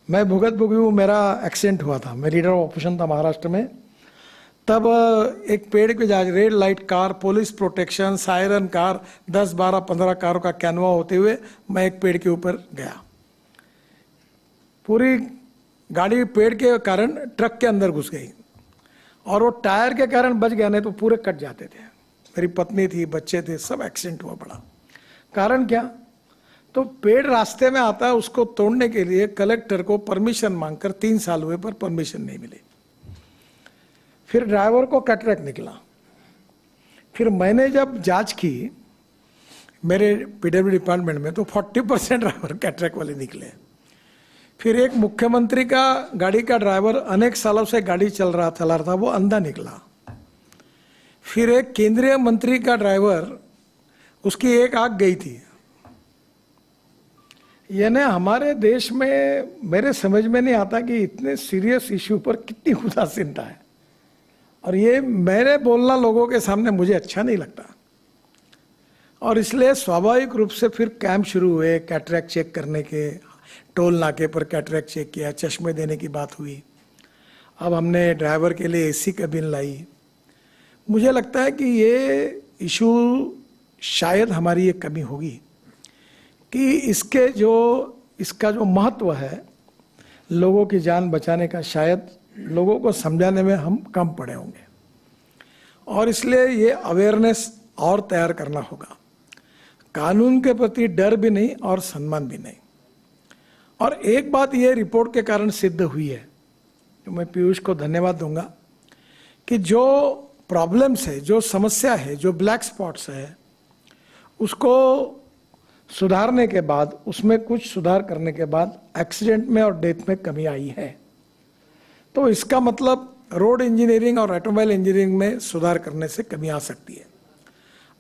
मैं भुगत भुगी मेरा एक्सीडेंट हुआ था। मैं लीडर ऑपरेशन था महाराष्ट्र में। तब एक पेड़ पे जा red light car, police protection, siren car, 10, 12, 15 कारों का कैनवा होते हुए मैं एक पेड़ के ऊपर गया। पूरी गाड़ी पेड़ के कारण ट्रक के अंदर घुस गई और वो टायर के कारण बच गया, नहीं तो पूरे कट जाते थे। मेरी पत्नी थी, बच्चे थे, सब एक्सीडेंट हुआ पड़ा। कारण क्या? तो पेड़ रास्ते में आता है, उसको तोड़ने के लिए कलेक्टर को परमिशन मांगकर 3 साल हुए पर परमिशन नहीं मिली। फिर ड्राइवर को कैटरेक्ट निकला। फिर मैंने जब जांच की मेरे पीडब्ल्यू डिपार्टमेंट में, तो 40% ड्राइवर कैटरेक्ट वाले निकले। फिर एक मुख्यमंत्री का गाड़ी का ड्राइवर अनेक सालों से गाड़ी चला रहा था, वो अंधा निकला। फिर एक केंद्रीय मंत्री का ड्राइवर, उसकी एक आंख गई थी। यानी हमारे देश में मेरे समझ में नहीं आता कि इतने सीरियस इश्यू पर कितनी उदासीनता है। और ये मेरे बोलना लोगों के सामने मुझे अच्छा नहीं लगता। और इसलिए स्वाभाविक रूप से फिर कैंप शुरू हुए कैटरेक्ट चेक करने के। टोल नाके पर कैटरेक्ट चेक किया, चश्मे देने की बात हुई। अब हमने ड्राइवर के लिए एसी कैबिन लाई। मुझे लगता है कि ये इशू शायद हमारी ये कमी होगी कि इसका जो महत्व है लोगों की जान बचाने का, शायद लोगों को समझाने में हम कम पड़े होंगे। और इसलिए ये अवेयरनेस और तैयार करना होगा। कानून के प्रति डर भी नहीं और सम्मान भी नहीं। और एक बात ये रिपोर्ट के कारण सिद्ध हुई है, तो मैं पीयूष को धन्यवाद दूंगा, कि जो प्रॉब्लम्स है, जो समस्या है, जो ब्लैक स्पॉट्स है, उसको सुधारने के बाद, उसमें कुछ सुधार करने के बाद एक्सीडेंट में और डेथ में कमी आई है। तो इसका मतलब रोड इंजीनियरिंग और ऑटोमोबाइल इंजीनियरिंग में सुधार करने से कमी आ सकती है।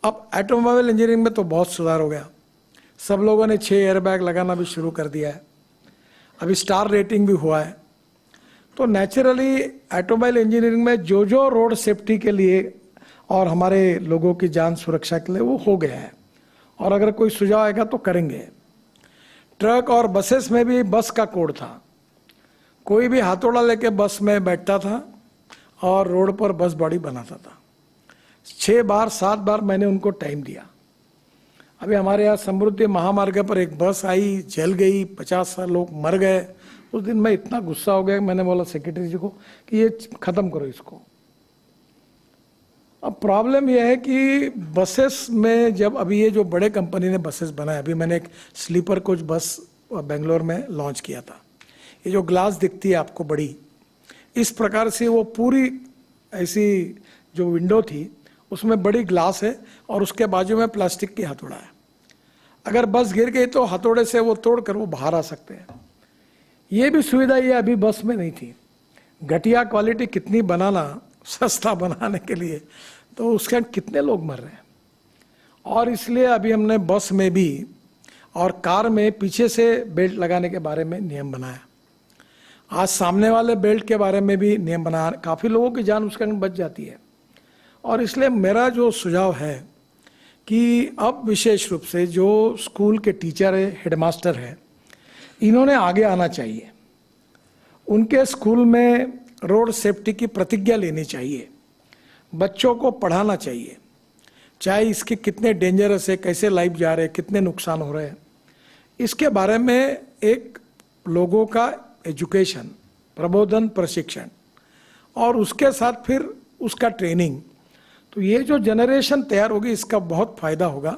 अब ऑटोमोबाइल इंजीनियरिंग में तो बहुत सुधार हो गया। सब लोगों ने 6 एयरबैग लगाना भी शुरू कर दिया है। अभी स्टार रेटिंग भी हुआ है। तो नेचुरली ऑटोमोबाइल इंजीनियरिंग में जो जो रोड सेफ्टी के लिए और हमारे लोगों की जान सुरक्षा के लिए वो हो गया है। और अगर कोई सुझाव आएगा तो करेंगे। ट्रक और बसेस में भी बस का कोड था। कोई भी हथौड़ा लेके बस में बैठता था और रोड पर बस बॉडी बनाता था। 6 बार 7 बार मैंने उनको टाइम दिया। अभी हमारे यहाँ समृद्धि महामार्ग पर एक बस आई, जल गई, 50 लोग मर गए। उस दिन मैं इतना गुस्सा हो गया, मैंने बोला सेक्रेटरी जी को कि ये खत्म करो इसको। अब प्रॉब्लम यह है कि बसेस में जब अभी ये जो बड़े कंपनी ने बसेस बनाए, अभी मैंने एक स्लीपर कोच बस बेंगलोर में लॉन्च किया था। ये जो ग्लास दिखती है आपको बड़ी, इस प्रकार से वो पूरी ऐसी जो विंडो थी उसमें बड़ी ग्लास है और उसके बाजू में प्लास्टिक की हथौड़ा है। अगर बस गिर गई तो हथौड़े से वो तोड़ कर वो बाहर आ सकते हैं। ये भी सुविधा ये अभी बस में नहीं थी। घटिया क्वालिटी कितनी बनाना सस्ता बनाने के लिए, तो उसके कितने लोग मर रहे हैं। और इसलिए अभी हमने बस में भी और कार में पीछे से बेल्ट लगाने के बारे में नियम बनाया। आज सामने वाले बेल्ट के बारे में भी नियम बनाया। काफ़ी लोगों की जान उसके अंदर बच जाती है। और इसलिए मेरा जो सुझाव है कि अब विशेष रूप से जो स्कूल के टीचर है, हेडमास्टर है, इन्होंने आगे आना चाहिए। उनके स्कूल में रोड सेफ्टी की प्रतिज्ञा लेनी चाहिए। बच्चों को पढ़ाना चाहिए, चाहे इसके कितने डेंजरस है, कैसे लाइफ जा रहे हैं, कितने नुकसान हो रहे हैं, इसके बारे में एक लोगों का एजुकेशन, प्रबोधन, प्रशिक्षण और उसके साथ फिर उसका ट्रेनिंग। तो ये जो जनरेशन तैयार होगी इसका बहुत फायदा होगा।